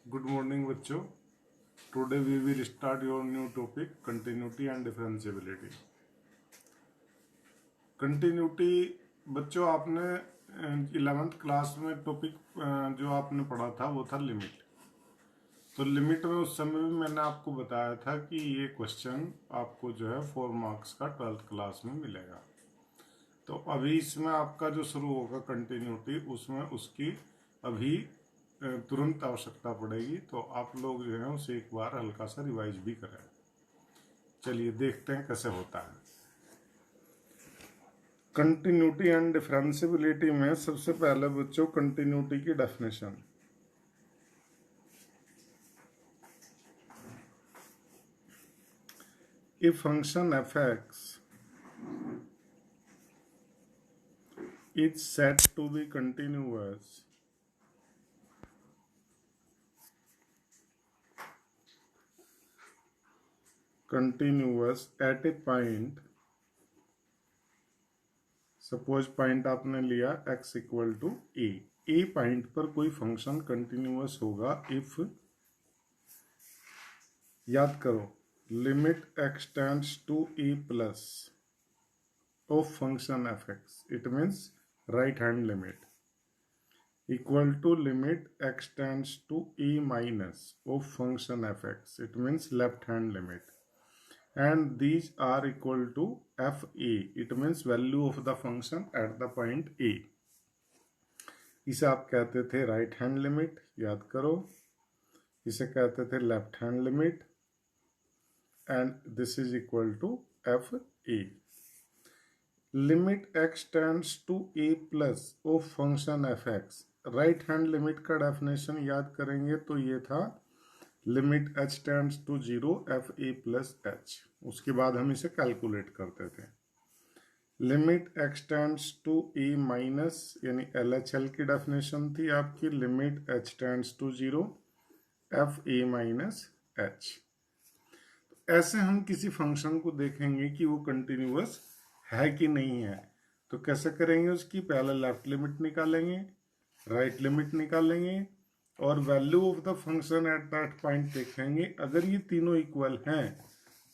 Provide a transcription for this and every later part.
Good morning बच्चों. Today we will start your new topic continuity and differentiability. Continuity बच्चों आपने 11th class में topic जो आपने पढ़ा था वो था लिमिट. तो लिमिट में उस समय भी मैंने आपको बताया था कि ये क्वेश्चन आपको जो है 4 मार्क्स का 12th क्लास में मिलेगा. तो अभी इसमें आपका जो शुरू होगा कंटिन्यूटी, उसमें उसकी अभी तुरंत आवश्यकता पड़ेगी. तो आप लोग जो है उसे एक बार हल्का सा रिवाइज भी करें. चलिए देखते हैं कैसे होता है. कंटिन्यूटी एंड डिफरेंशियबिलिटी में सबसे पहले बच्चों कंटिन्यूटी की definition. If function f(x) is said to be continuous at a point, suppose point आपने लिया x equal to a point पर कोई फंक्शन कंटिन्यूअस होगा इफ, याद करो, limit x tends to a plus of function f(x), it means right hand limit, equal to limit x tends to a minus of function f(x), it means left hand limit, and these are equal to fa, it means value of the function at the point a. इसे आप कहते थे right hand limit, याद करो. इसे कहते थे left hand limit, and this is equal to fa. Limit x tends to a plus of function f(x), right hand limit का डेफिनेशन याद करेंगे तो ये था limit h tends to 0 fa plus h. उसके बाद हम इसे कैलकुलेट करते थे. Limit x tends to a minus यानी LHL की डेफिनेशन थी आपकी limit h tends to 0 fa minus h. ऐसे हम किसी फंक्शन को देखेंगे कि वो कंटिन्यूअस है कि नहीं है. तो कैसे करेंगे उसकी, पहले लेफ्ट लिमिट निकालेंगे, राइट लिमिट निकालेंगे और value of the function at that point देखेंगे. अगर ये तीनों इक्वल हैं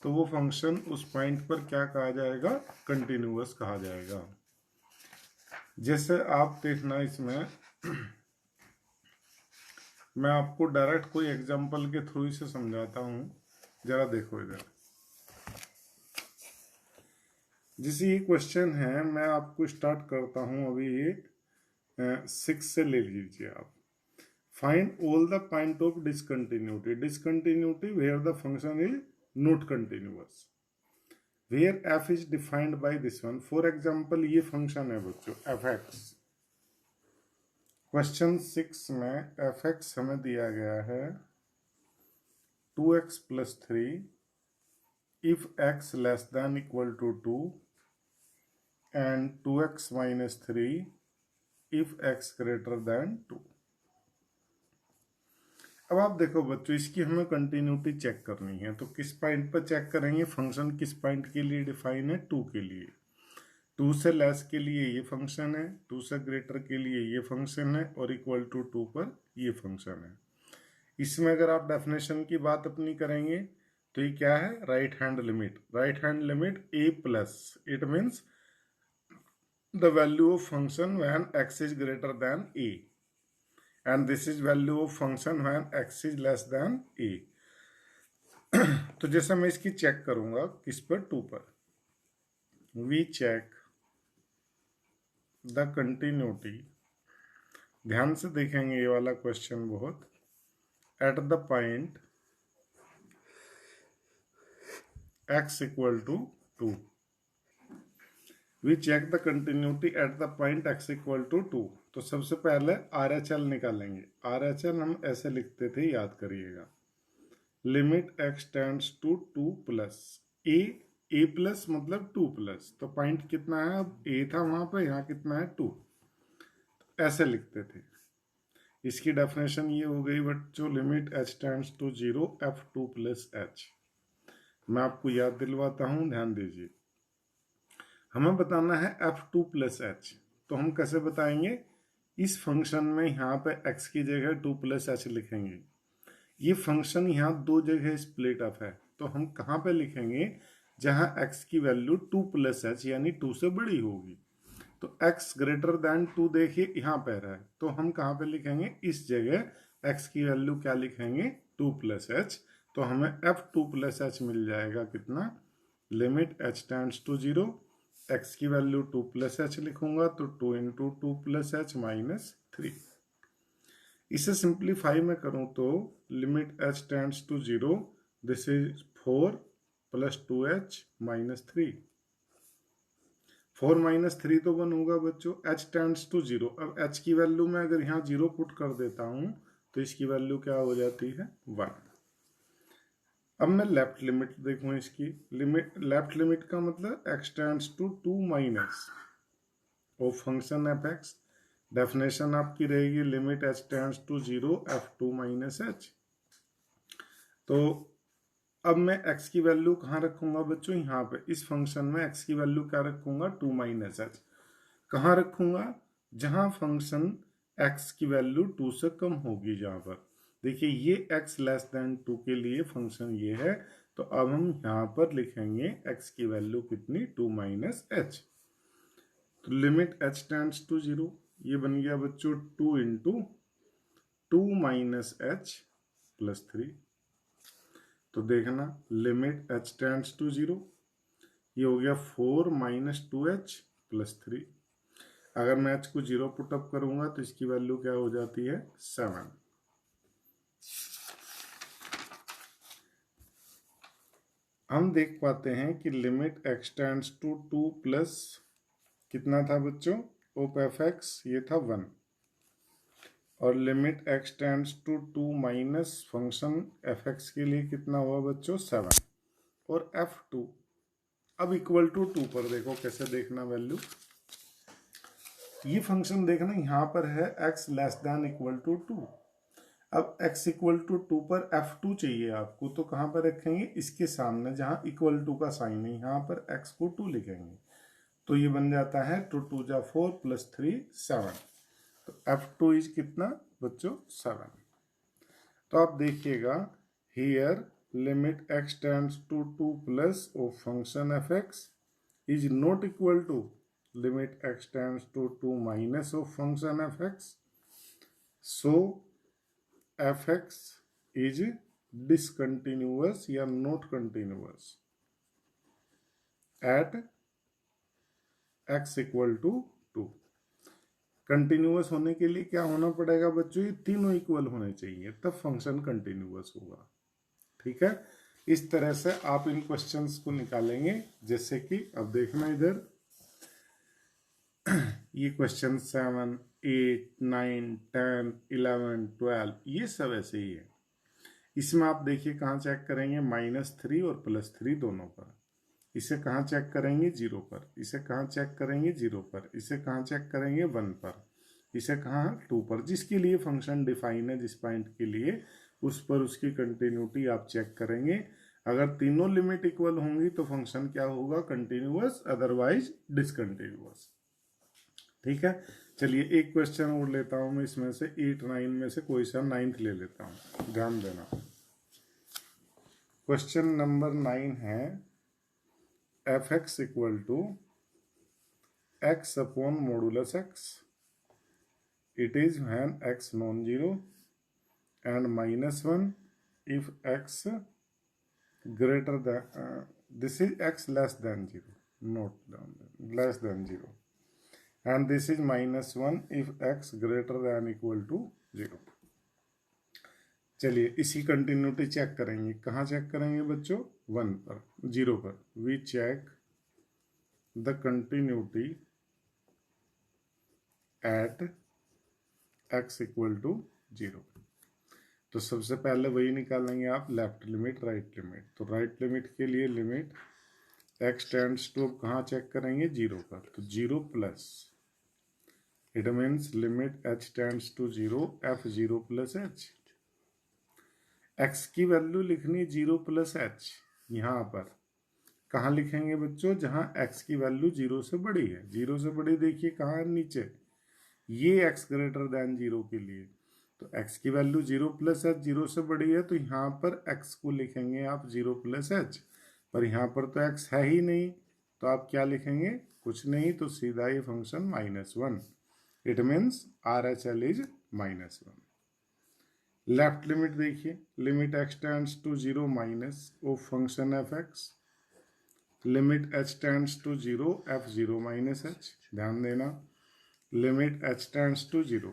तो वो फंक्शन उस पॉइंट पर क्या कहा जाएगा, कंटिन्यूअस कहा जाएगा. जैसे आप देखना इसमें मैं आपको डायरेक्ट कोई एग्जांपल के थ्रू इसे समझाता हूं. जरा देखो इधर. जैसे ये क्वेश्चन है, मैं आपको स्टार्ट करता हूं अभी. ये 6 से ले लीजिए आप. Find all the point of discontinuity. Discontinuity where the function is not continuous. Where f is defined by this one. For example, ये फंक्शन है बच्चों f(x). क्वेश्चन 6 में f(x) हमें दिया गया है 2x plus 3 if x less than equal to 2 and 2x minus 3 if x greater than 2. अब आप देखो बच्चों, इसकी हमें कंटिन्यूटी चेक करनी है. तो किस पॉइंट पर चेक करेंगे, फंक्शन किस पॉइंट के लिए डिफाइन है, 2 के लिए. 2 से लेस के लिए ये फंक्शन है, 2 से ग्रेटर के लिए ये फंक्शन है और इक्वल टू 2 पर ये फंक्शन है. इसमें अगर आप डेफिनेशन की बात अपनी करेंगे तो ये क्या है, right hand limit. Right hand limit a plus, it means the value of function when x is greater than a, and this is value of function when x is less than a. तो जैसे मैं इसकी check करूंगा किस पर, 2 पर. we check the continuity. ध्यान से देखेंगे ये वाला क्वेश्चन बहुत. at the point x equal to 2. we check the continuity at the point x equal to 2. तो सबसे पहले RHL निकालेंगे. RHL हम ऐसे लिखते थे, याद करिएगा. Limit x tends to 2 plus a plus मतलब 2 प्लस. तो पॉइंट कितना है, अब a था वहां पर, यहाँ कितना है 2. ऐसे लिखते थे. इसकी डेफिनेशन ये हो गई बच्चों, limit h tends to 0 f2 plus h. मैं आपको याद दिलवाता हूं, ध्यान दीजिए. हमें बताना है f2 प्लस h. तो हम कैसे बताएंगे, इस फंक्शन में यहाँ पे x की जगह 2 प्लस h लिखेंगे. ये फंक्शन यहाँ दो जगह स्प्लिट अप है, तो हम कहाँ पे लिखेंगे, जहाँ x की वैल्यू 2 प्लस एच यानी 2 से बड़ी होगी। तो x ग्रेटर देन 2 देखिए यहाँ पर है, तो हम कहाँ पे लिखेंगे, इस जगह x की वैल्यू क्या लिखेंगे, 2 प्लस एच। तो हमें f2 प्लस एच मिल जाएगा कितना, limit h tends to 0, x की वैल्यू 2 प्लस एच लिखूंगा तो 2 इंटू 2 प्लस एच माइनस 3। इसे सिंप्लीफाई में करूं तो limit h tends to 0, this is 4 plus 2h minus 3। 4 minus 3 तो 1 होगा बच्चों, h टेंड्स टू 0। अब h की वैल्यू में अगर यहाँ 0 पुट कर देता हूं तो इसकी वैल्यू क्या हो जाती है, 1। अब मैं लेफ्ट लिमिट देखूं, इसकी लिमिट, लेफ्ट लिमिट का मतलब x tends to 2 minus of function F x. Definition आपकी रहेगी limit h tends to 0 f2 minus h। तो अब मैं x की वैल्यू कहाँ रखूंगा बच्चों, यहाँ पे इस फंक्शन में x की वैल्यू क्या रखूंगा, 2 माइनस h। कहाँ रखूंगा, जहां फंक्शन x की वैल्यू 2 से कम होगी। जहां पर देखिए ये x लेस देन 2 के लिए फंक्शन ये है, तो अब हम यहाँ पर लिखेंगे x की वैल्यू कितनी, 2 माइनस h। तो लिमिट h टेंड्स टू 0, ये बन गया बच्चों 2 इंटू 2 माइनस h प्लस 3। तो देखना लिमिट h टेंड्स टू 0, ये हो गया 4 माइनस 2h प्लस 3। अगर मैं h को 0 पुटअप करूंगा तो इसकी वैल्यू क्या हो जाती है, 7। हम देख पाते हैं कि limit x tends to 2 plus कितना था बच्चों, ऑफ एफ एक्स, ये था 1, और limit x tends to 2 minus function F x के लिए कितना हुआ बच्चों, 7। और f2 अब इक्वल टू 2 पर देखो कैसे देखना वैल्यू, ये फंक्शन देखना यहाँ पर है x less than equal to 2। अब x इक्वल टू 2 पर f2 चाहिए आपको, तो कहाँ पर रखेंगे, इसके सामने जहाँ इक्वल टू का साइन है यहाँ पर x को 2 लिखेंगे, तो ये बन जाता है 2 2 जा 4 प्लस 3 7। तो f2 इज कितना बच्चों, 7। तो आप देखिएगा here limit x tends to 2 plus of function F X is not equal to limit x tends to 2 minus of function F X. So F X is discontinuous या not continuous at x equal to 2। Continuous होने के लिए क्या होना पड़ेगा बच्चों, ये तीनों इक्वल होने चाहिए, तब फंक्शन कंटिन्यूअस होगा। ठीक है, इस तरह से आप इन क्वेश्चंस को निकालेंगे। जैसे कि अब देखना इधर, ये क्वेश्चन 7, 8, 9, 10, 11, 12 ये सब ऐसे ही है। इसमें आप देखिए कहाँ चेक करेंगे, -3 और +3 दोनों पर। इसे कहाँ चेक करेंगे, 0 पर। इसे कहाँ चेक करेंगे, 0 पर। इसे कहाँ चेक करेंगे, 1 पर। इसे कहाँ, 2 पर। जिसके लिए फंक्शन डिफाइन है, जिस पॉइंट के लिए, उस पर उसकी कंटिन्यूटी आप चेक करेंगे। अगर तीनों लिमिट इक्वल होंगी तो फंक्शन क्या होगा, कंटिन्यूअस, अदरवाइज डिसकंटिन्यूअस। ठीक है, चलिए एक क्वेश्चन और लेता हूं मैं इसमें से, 8, 9 में से कोई सा 9th ले लेता हूं, ध्यान देना। क्वेश्चन नंबर 9 है f x equal to x upon modulus x, it is when x non zero and -1 if x greater than, this is x less than 0, not less than 0, and this is -1 if x greater than equal to 0। चलिए इसी continuity check करेंगे। कहाँ check करेंगे बच्चों, 1 पर, 0 पर। We check the continuity at x equal to 0। तो सबसे पहले वही निकालेंगे आप, लेफ्ट लिमिट राइट लिमिट। तो राइट लिमिट के लिए लिमिट x टेंड्स टू, कहाँ चेक करेंगे, 0 पर। तो 0 plus, it means limit h tends to 0 f0 plus h। x की वैल्यू लिखनी 0 प्लस h, यहाँ पर कहाँ लिखेंगे बच्चों, जहाँ x की वैल्यू 0 से बड़ी है। 0 से बड़ी देखिए कहाँ है, नीचे, ये x ग्रेटर देन 0 के लिए। तो x की वैल्यू 0 प्लस एच 0 से बड़ी है, तो यहाँ पर x को लिखेंगे आप 0 प्लस एच, पर यहाँ पर तो x है ही नहीं, तो आप क्या लिखेंगे, कुछ नहीं, तो सीधा ये function -1। It means RHL is -1। Left limit देखिए, limit x tends to 0 minus of function f(x), limit h tends to 0 f(0 minus h), ध्यान देना, limit h tends to 0,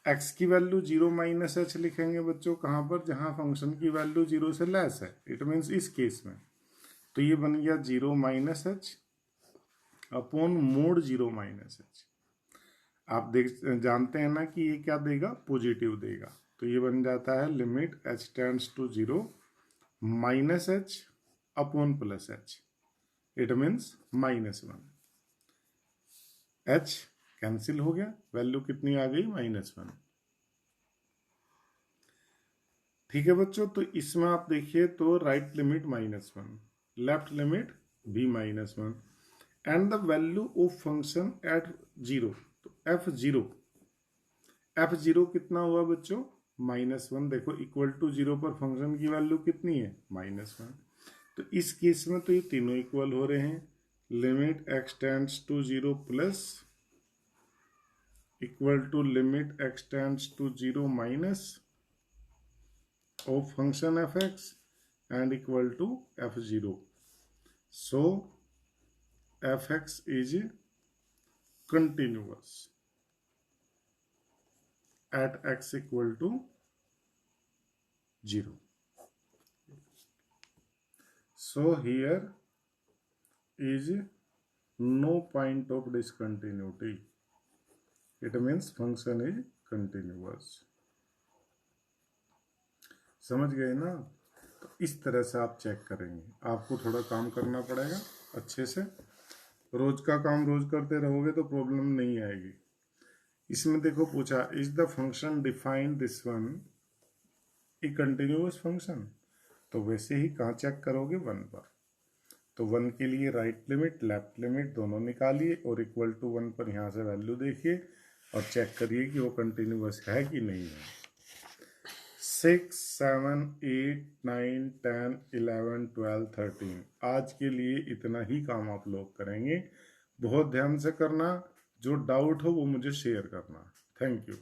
x की वैल्यू 0 माइनस h लिखेंगे बच्चों कहाँ पर, जहाँ फंक्शन की वैल्यू 0 से लेस है, इट मीन्स इस केस में, तो ये बन गया 0 minus h upon mode 0 minus h। आप जानते हैं ना कि ये क्या देगा, पॉजिटिव देगा, तो ये बन जाता है limit h tends to 0 minus h upon plus h, it means -1। h cancel हो गया, वैल्यू कितनी आ गई, -1। ठीक है बच्चों, तो इसमें आप देखिए तो राइट लिमिट -1, लेफ्ट लिमिट भी -1, and the value of function at 0, तो f0 कितना हुआ बच्चों, -1। देखो इक्वल टू 0 पर फंक्शन की वैल्यू कितनी है, -1, तो इस केस में तो ये तीनों इक्वल हो रहे हैं, limit x tends to 0 plus equal to limit x tends to 0 minus of function f(x) and equal to f(0). So f(x) is continuous at x equal to 0. So here is no point of discontinuity. It means function is continuous. समझ गए ना, तो इस तरह से आप check करेंगे, आपको थोड़ा काम करना पड़ेगा अच्छे से, रोज का काम रोज करते रहोगे तो प्रॉब्लम नहीं आएगी। इसमें देखो पूछा, is the function defined this one A continuous function, तो वैसे ही कहाँ चेक करोगे, 1 पर, तो 1 के लिए राइट लिमिट लेफ्ट लिमिट दोनों निकालिए और इक्वल टू 1 पर यहाँ से वैल्यू देखिए और चेक करिए कि वो कंटिन्यूअस है कि नहीं है। 6, 7, 8, 9, 10, 11, 12, 13, आज के लिए इतना ही काम आप लोग करेंगे, बहुत ध्यान से करना, जो डाउट हो वो मुझे शेयर करना। Thank you.